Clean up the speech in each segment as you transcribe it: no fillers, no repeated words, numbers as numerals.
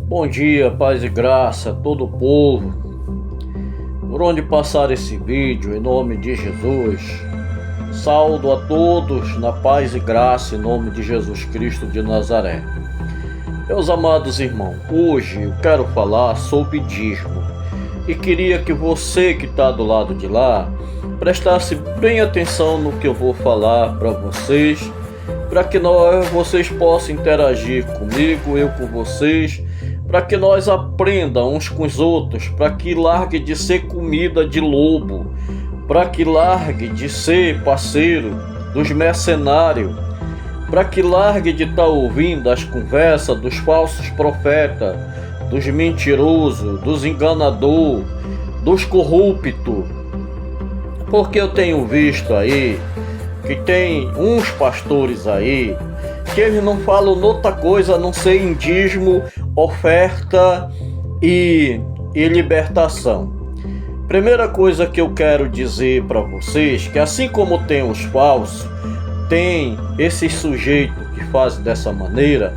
Bom dia, paz e graça a todo o povo. Por onde passar esse vídeo, em nome de Jesus, saúdo a todos na paz e graça em nome de Jesus Cristo de Nazaré. Meus amados irmãos, hoje eu quero falar sobre dízimo e queria que você que está do lado de lá prestasse bem atenção no que eu vou falar para vocês, para que vocês possam interagir comigo, eu com vocês, para que nós aprendamos uns com os outros, para que largue de ser comida de lobo, para que largue de ser parceiro dos mercenários, para que largue de estar ouvindo as conversas dos falsos profetas, dos mentirosos, dos enganadores, dos corruptos. Porque eu tenho visto aí que tem uns pastores aí que eles não falam noutra coisa a não ser em dízimo, oferta e libertação. Primeira coisa que eu quero dizer para vocês, que assim como tem os falsos, tem esses sujeitos que fazem dessa maneira,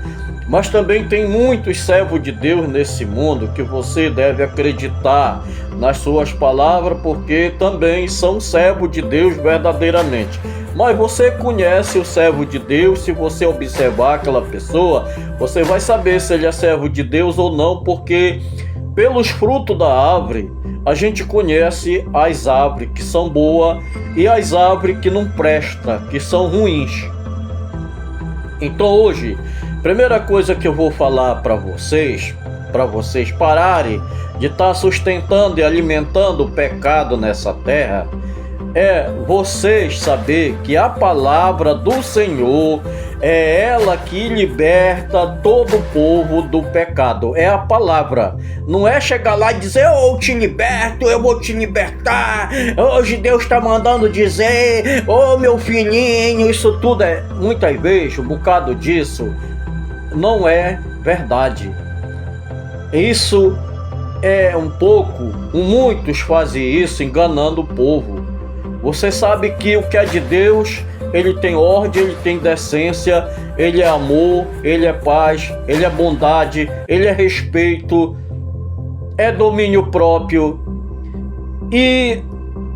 mas também tem muitos servos de Deus nesse mundo que você deve acreditar nas suas palavras, porque também são servos de Deus verdadeiramente. Mas você conhece o servo de Deus, se você observar aquela pessoa, você vai saber se ele é servo de Deus ou não, porque pelos frutos da árvore, a gente conhece as árvores que são boas e as árvores que não prestam, que são ruins. Então hoje, primeira coisa que eu vou falar para vocês pararem de estar sustentando e alimentando o pecado nessa terra, é vocês saber que a palavra do Senhor é ela que liberta todo o povo do pecado. É a palavra. Não é chegar lá e dizer, eu te liberto, eu vou te libertar. Hoje Deus está mandando dizer, meu filhinho, isso tudo é... Muitas vezes, um bocado disso não é verdade. Isso é muitos fazem isso enganando o povo. Você sabe que o que é de Deus, ele tem ordem, ele tem decência, ele é amor, ele é paz, ele é bondade, ele é respeito, é domínio próprio. E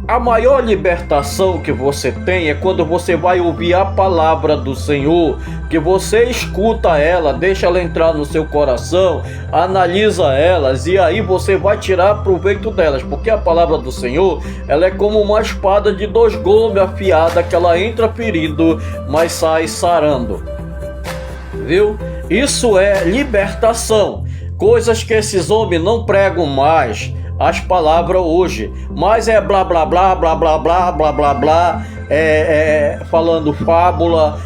a maior libertação que você tem é quando você vai ouvir a palavra do Senhor, que você escuta ela, deixa ela entrar no seu coração, analisa elas e aí você vai tirar proveito delas, porque a palavra do Senhor, ela é como uma espada de 2 gumes afiada, que ela entra ferindo, mas sai sarando. Viu? Isso é libertação, coisas que esses homens não pregam mais as palavras hoje, mas é blá blá blá blá blá blá blá blá blá, falando fábula,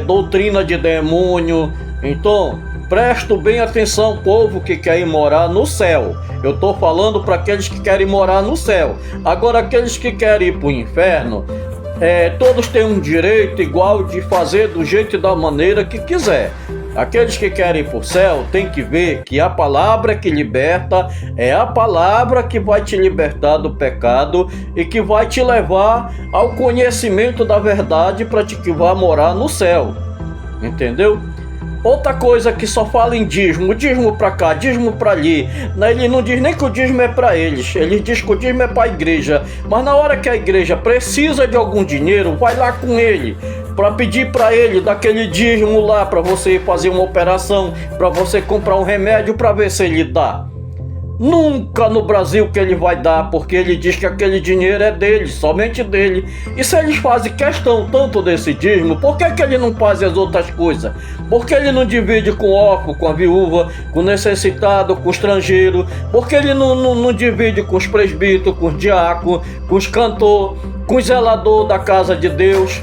doutrina de demônio. Então presta bem atenção, povo que quer ir morar no céu. Eu estou falando para aqueles que querem morar no céu. Agora aqueles que querem ir para o inferno, todos têm um direito igual de fazer do jeito e da maneira que quiser. Aqueles que querem ir para o céu têm que ver que a palavra que liberta é a palavra que vai te libertar do pecado e que vai te levar ao conhecimento da verdade para que vá morar no céu. Entendeu? Outra coisa que só fala em dízimo para cá, dízimo para ali. Ele não diz nem que o dízimo é para eles, ele diz que o dízimo é para a igreja. Mas na hora que a igreja precisa de algum dinheiro, vai lá com ele para pedir para ele daquele dízimo lá, para você fazer uma operação, para você comprar um remédio, para ver se ele dá. Nunca no Brasil que ele vai dar, porque ele diz que aquele dinheiro é dele, somente dele. E se eles fazem questão tanto desse dízimo, por que ele não faz as outras coisas? Por que ele não divide com o órfão, com a viúva, com o necessitado, com o estrangeiro? Por que ele não divide com os presbíteros, com os diáconos, com os cantores, com os zeladores da casa de Deus?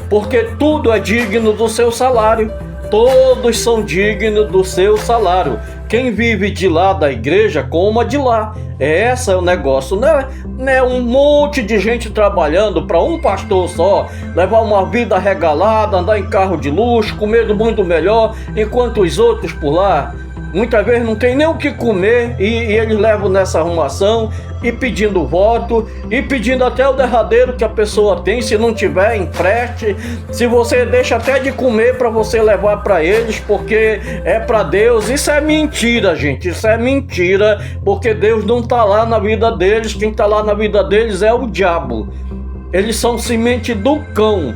Porque tudo é digno do seu salário. Todos são dignos do seu salário. Quem vive de lá da igreja, coma de lá. Esse é o negócio. Não é um monte de gente trabalhando para um pastor só, levar uma vida regalada, andar em carro de luxo, comer muito melhor, enquanto os outros por lá muitas vezes não tem nem o que comer e eles levam nessa arrumação e pedindo voto e pedindo até o derradeiro que a pessoa tem, se não tiver, empreste. Se você deixa até de comer para você levar para eles, porque é para Deus. Isso é mentira, gente, isso é mentira, porque Deus não está lá na vida deles. Quem está lá na vida deles é o diabo. Eles são semente do cão.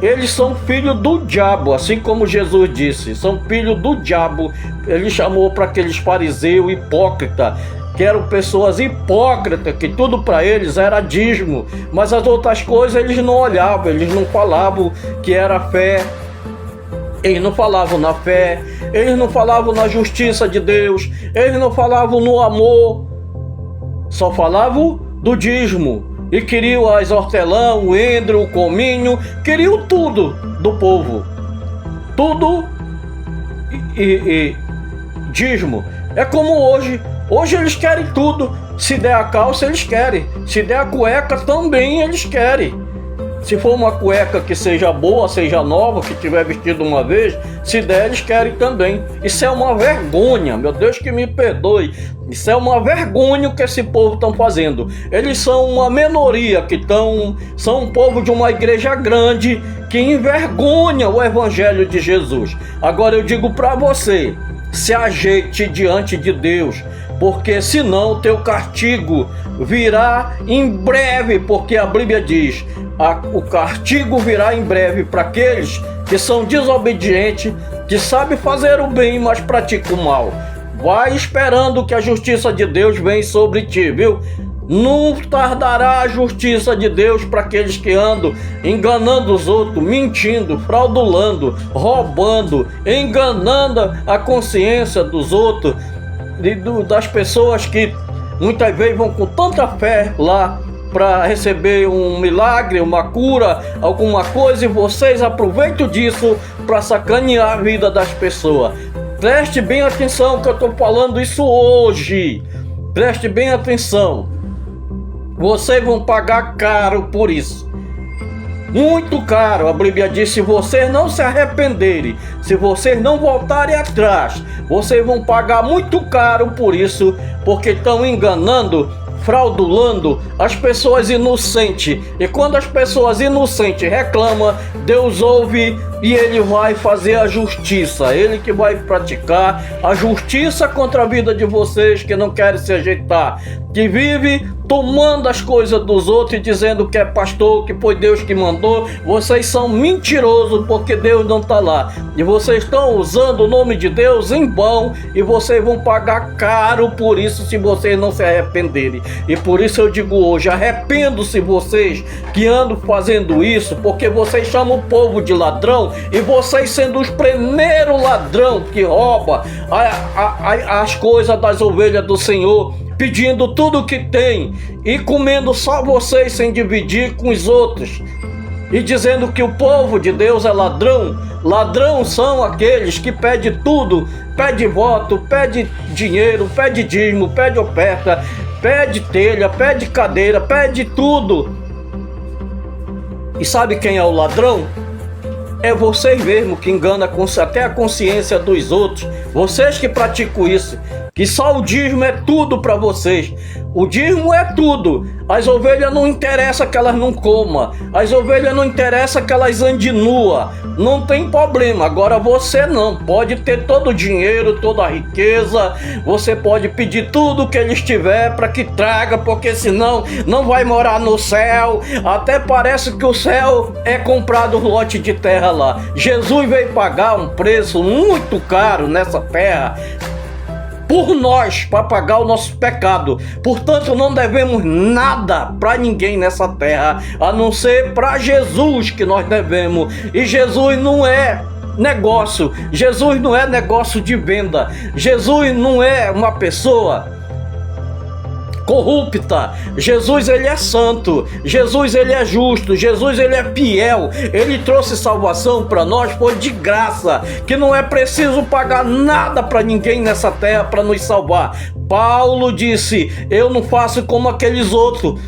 Eles são filhos do diabo, assim como Jesus disse, são filhos do diabo. Ele chamou para aqueles fariseus hipócritas, que eram pessoas hipócritas, que tudo para eles era dízimo, mas as outras coisas eles não olhavam, eles não falavam que era fé, eles não falavam na fé, eles não falavam na justiça de Deus, eles não falavam no amor, só falavam do dízimo. E queriam as hortelã, o endro, o cominho, queriam tudo do povo. Tudo e dízimo. É como hoje. Hoje eles querem tudo. Se der a calça, eles querem. Se der a cueca, também eles querem. Se for uma cueca que seja boa, seja nova, que tiver vestido uma vez, se der, eles querem também. Isso é uma vergonha, meu Deus que me perdoe. Isso é uma vergonha o que esse povo estão fazendo. Eles são uma minoria são um povo de uma igreja grande que envergonha o evangelho de Jesus. Agora eu digo para você, se ajeite diante de Deus, porque senão o teu castigo virá em breve, porque a Bíblia diz, o castigo virá em breve para aqueles que são desobedientes, que sabem fazer o bem, mas praticam o mal. Vai esperando que a justiça de Deus venha sobre ti, viu? Não tardará a justiça de Deus para aqueles que andam enganando os outros, mentindo, fraudulando, roubando, enganando a consciência dos outros, das pessoas que muitas vezes vão com tanta fé lá para receber um milagre, uma cura, alguma coisa, e vocês aproveitam disso para sacanear a vida das pessoas. Preste bem atenção que eu estou falando isso hoje. Preste bem atenção. Vocês vão pagar caro por isso. Muito caro. A Bíblia diz, se vocês não se arrependerem, se vocês não voltarem atrás, vocês vão pagar muito caro por isso, porque estão enganando, fraudulando as pessoas inocentes. E quando as pessoas inocentes reclamam, Deus ouve e Ele vai fazer a justiça. Ele que vai praticar a justiça contra a vida de vocês que não querem se ajeitar, que vive tomando as coisas dos outros e dizendo que é pastor, que foi Deus que mandou. Vocês são mentirosos, porque Deus não está lá. E vocês estão usando o nome de Deus em vão, e vocês vão pagar caro por isso se vocês não se arrependerem. E por isso eu digo hoje, arrependo-se vocês que andam fazendo isso, porque vocês chamam o povo de ladrão, e vocês sendo os primeiros ladrão que rouba as coisas das ovelhas do Senhor, pedindo tudo o que tem e comendo só vocês sem dividir com os outros, e dizendo que o povo de Deus é ladrão. Ladrão são aqueles que pedem tudo, pede voto, pede dinheiro, pede dízimo, pede oferta, pede telha, pede cadeira, pede tudo. E sabe quem é o ladrão? É vocês mesmo que engana até a consciência dos outros. Vocês que praticam isso, que só o dízimo é tudo para vocês. O dízimo é tudo. As ovelhas não interessa que elas não comam. As ovelhas não interessa que elas andem nua. Não tem problema. Agora você não. Pode ter todo o dinheiro, toda a riqueza. Você pode pedir tudo que eles tiver para que traga, porque senão não vai morar no céu. Até parece que o céu é comprado um lote de terra lá. Jesus veio pagar um preço muito caro nessa terra por nós, para pagar o nosso pecado. Portanto, não devemos nada para ninguém nessa terra, a não ser para Jesus que nós devemos. E Jesus não é negócio. Jesus não é negócio de venda. Jesus não é uma pessoa corrupta. Jesus, ele é santo. Jesus, ele é justo. Jesus, ele é fiel. Ele trouxe salvação para nós, foi de graça, que não é preciso pagar nada para ninguém nessa terra para nos salvar. Paulo disse, eu não faço como aqueles outros,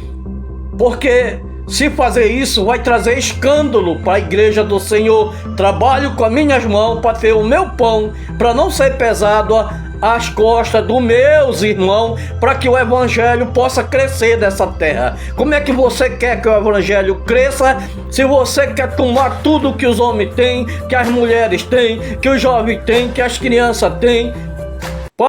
porque se fazer isso vai trazer escândalo para a igreja do Senhor. Trabalho com as minhas mãos para ter o meu pão, para não ser pesado as costas dos meus irmãos para que o evangelho possa crescer nessa terra. Como é que você quer que o evangelho cresça se você quer tomar tudo que os homens têm, que as mulheres têm, que os jovens têm, que as crianças têm?